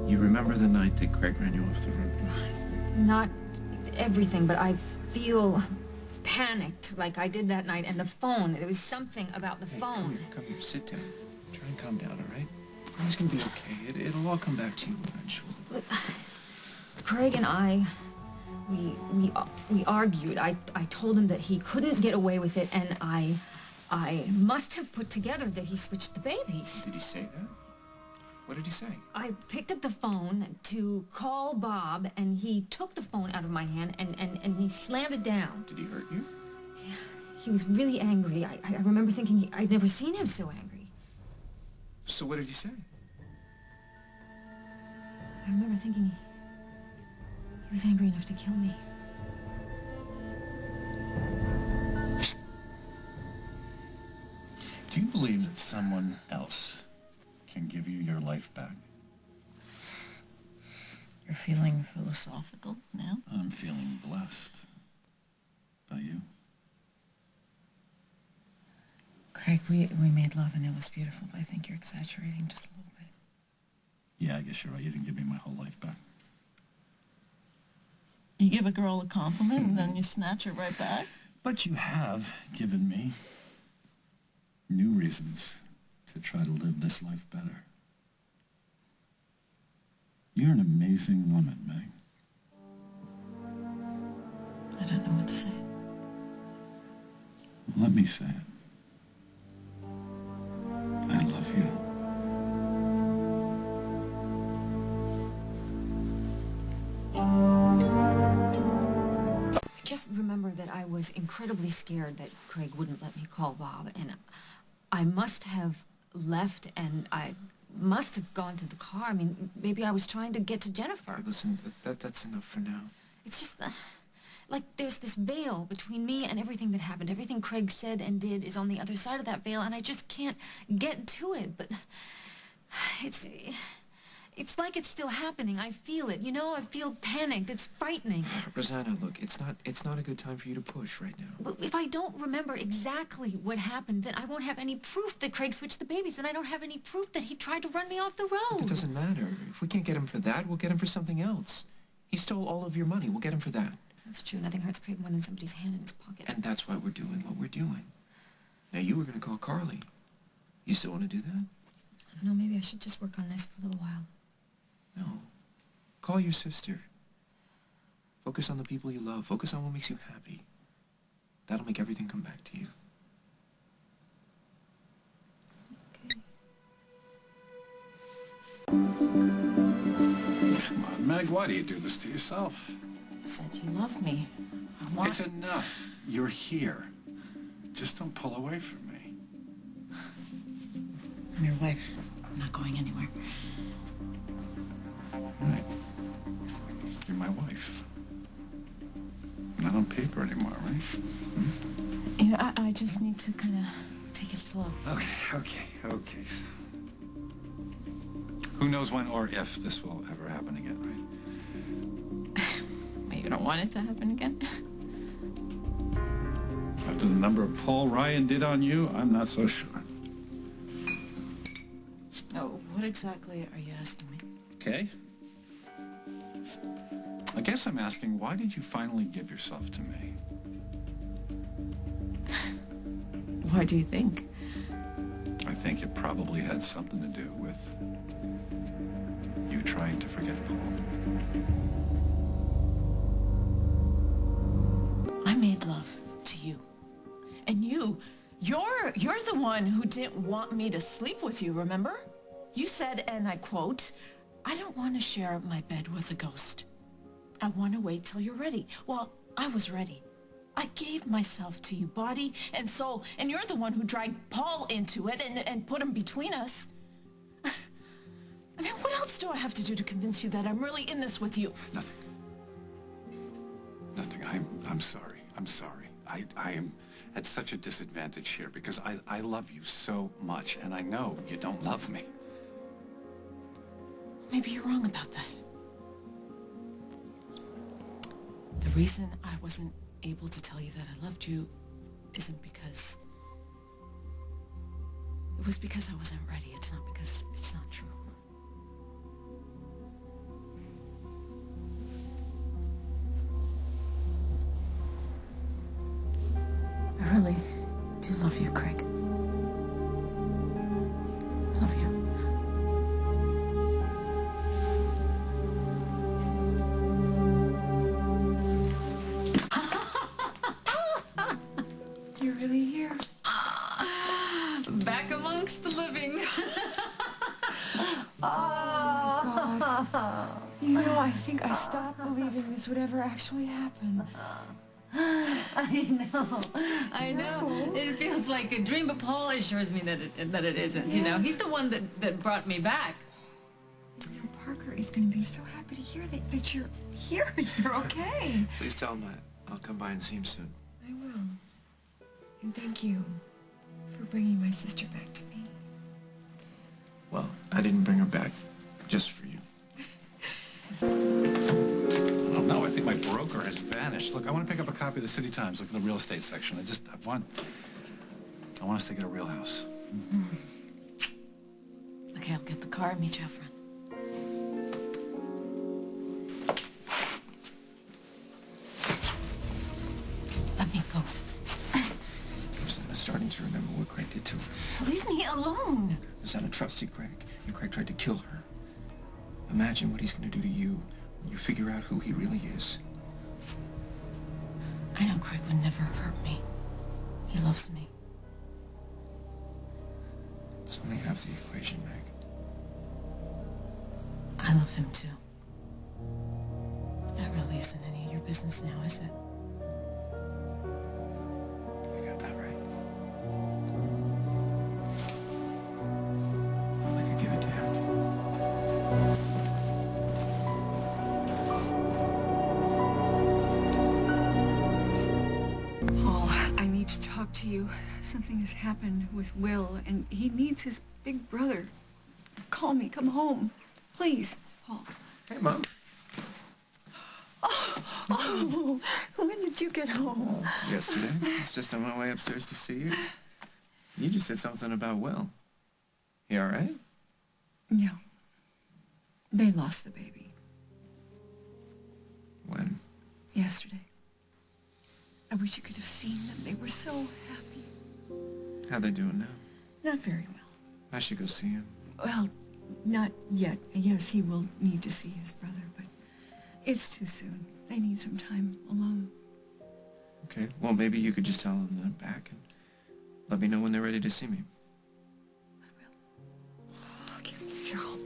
You remember the night that Craig ran you off the road? Not everything, but I feel panicked like I did that night. And the phone, there was something about the phone. Come here, sit down. Try and calm down, all right? Everything's gonna be okay. It'll all come back to you eventually. But Craig and I, we argued. I told him that he couldn't get away with it, and I must have put together that he switched the babies. Did he say that? What did he say? I picked up the phone to call Bob, and he took the phone out of my hand, and he slammed it down. Did he hurt you? Yeah, he was really angry. I remember thinking I'd never seen him so angry. So what did he say? I remember thinking he was angry enough to kill me. Do you believe that someone else can give you your life back? You're feeling philosophical now? I'm feeling blessed. About you? Craig, we made love and it was beautiful, but I think you're exaggerating just a little bit. Yeah, I guess you're right. You didn't give me my whole life back. You give a girl a compliment and then you snatch her right back? But you have given me new reasons to try to live this life better. You're an amazing woman, Meg. I don't know what to say. Well, let me say it. I love you. I just remember that I was incredibly scared that Craig wouldn't let me call Bob, and I must have left, and I must have gone to the car. I mean, maybe I was trying to get to Jennifer. Hey, listen, that's enough for now. It's just like there's this veil between me and everything that happened. Everything Craig said and did is on the other side of that veil, and I just can't get to it. But it's like it's still happening. I feel it. You know, I feel panicked. It's frightening. Rosanna, look, it's not a good time for you to push right now. But if I don't remember exactly what happened, then I won't have any proof that Craig switched the babies, and I don't have any proof that he tried to run me off the road. Look, it doesn't matter. If we can't get him for that, we'll get him for something else. He stole all of your money. We'll get him for that. That's true. Nothing hurts Craig more than somebody's hand in his pocket. And that's why we're doing what we're doing. Now, you were going to call Carly. You still want to do that? No, maybe I should just work on this for a little while. No. Call your sister. Focus on the people you love. Focus on what makes you happy. That'll make everything come back to you. Okay. Come on, Meg, why do you do this to yourself? You said you love me. It's enough. You're here. Just don't pull away from me. I'm your wife. I'm not going anywhere. Right. You're my wife. Not on paper anymore, right? Hmm? You know, I just need to kind of take it slow. Okay. So, who knows when or if this will ever happen again, right? Wait, you don't want it to happen again? After the number Paul Ryan did on you, I'm not so sure. No, what exactly are you asking me? Okay. I guess I'm asking, why did you finally give yourself to me? Why do you think? I think it probably had something to do with you trying to forget Paul. I made love to you. And you're the one who didn't want me to sleep with you, remember? You said, and I quote, "I don't want to share my bed with a ghost. I want to wait till you're ready." Well, I was ready. I gave myself to you, body and soul, and you're the one who dragged Paul into it and put him between us. I mean, what else do I have to do to convince you that I'm really in this with you? Nothing. I'm sorry. I'm sorry. I am at such a disadvantage here because I love you so much, and I know you don't love me. Maybe you're wrong about that. The reason I wasn't able to tell you that I loved you isn't because... It was because I wasn't ready. It's not because it's not true. Craig. Love you. You're really here. Back amongst the living. You know, I think I stopped believing this would ever actually happen. I know. It feels like a dream, but Paul assures me that it isn't. You know, he's the one that brought me back. Parker is going to be so happy to hear that you're here. You're okay. Please tell him that. I'll come by and see him soon. I will. And thank you for bringing my sister back to me. Well, I didn't bring her back just for you. Oh, no, I think my broker has vanished. Look, I want to pick up a copy of the City Times, look in the real estate section. I want us to get a real house. Okay, I'll get the car and meet you out front. Let me go. Rosanna's starting to remember what Craig did to her. Leave me alone. Rosanna trusted Craig, and Craig tried to kill her. Imagine what he's going to do to you when you figure out who he really is. I know Craig would never hurt me. He loves me. It's only half the equation, Meg. I love him too. That really isn't any of your business now, is it? You got that right. I could give it to him. Paul, I need to talk to you. Something has happened with Will, and he needs his big brother. Call me. Come home. Please, Paul. Hey, Mom. Oh, when did you get home? Yesterday. I was just on my way upstairs to see you. You just said something about Will. You all right? No. They lost the baby When? yesterday. I wish you could have seen them. They were so happy. How they doing now? Not very well. I should go see him. Well, not yet. Yes, he will need to see his brother, but it's too soon. They need some time alone. Okay, well, maybe you could just tell them that I'm back and let me know when they're ready to see me. I will. I can't believe you're home.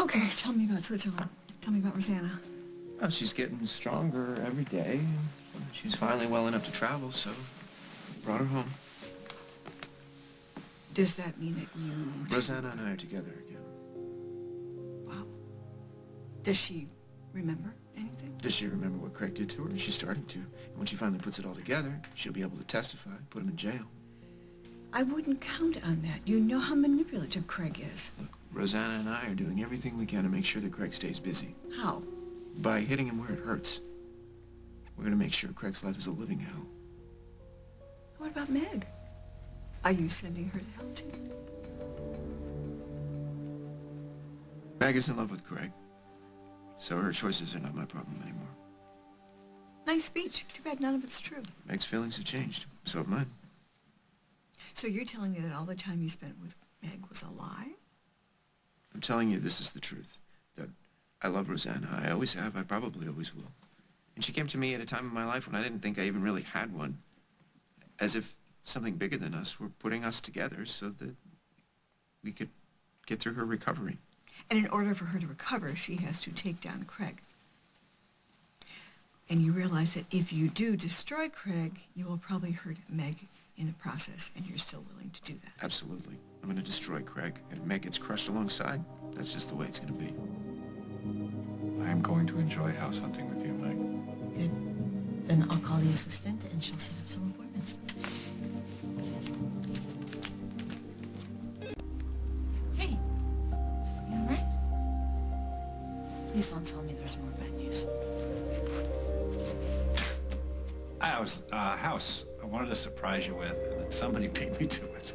Okay, tell me about Switzerland. Tell me about Rosanna. Oh, she's getting stronger every day. She's finally well enough to travel, so brought her home. Does that mean that you... Rosanna and I are together again. Wow. Does she remember anything? Does she remember what Craig did to her? She's starting to. And when she finally puts it all together, she'll be able to testify, put him in jail. I wouldn't count on that. You know how manipulative Craig is. Look, Rosanna and I are doing everything we can to make sure that Craig stays busy. How? By hitting him where it hurts. We're going to make sure Craig's life is a living hell. What about Meg? Are you sending her to hell too? Meg is in love with Craig, so her choices are not my problem anymore. Nice speech. Too bad none of it's true. Meg's feelings have changed. So have mine. So you're telling me that all the time you spent with Meg was a lie? I'm telling you this is the truth. That I love Rosanna. I always have. I probably always will. And she came to me at a time in my life when I didn't think I even really had one. As if something bigger than us were putting us together so that we could get through her recovery. And in order for her to recover, she has to take down Craig. And you realize that if you do destroy Craig, you will probably hurt Meg in the process, and you're still willing to do that. Absolutely. I'm going to destroy Craig, and if Meg gets crushed alongside, that's just the way it's going to be. I am going to enjoy house hunting with you, Meg. Good. Then I'll call the assistant and she'll set up some appointments. Hey, you all right? Please don't tell me there's more bad news. I was, house I wanted to surprise you with, and then somebody beat me to it.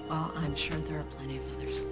Well, I'm sure there are plenty of others.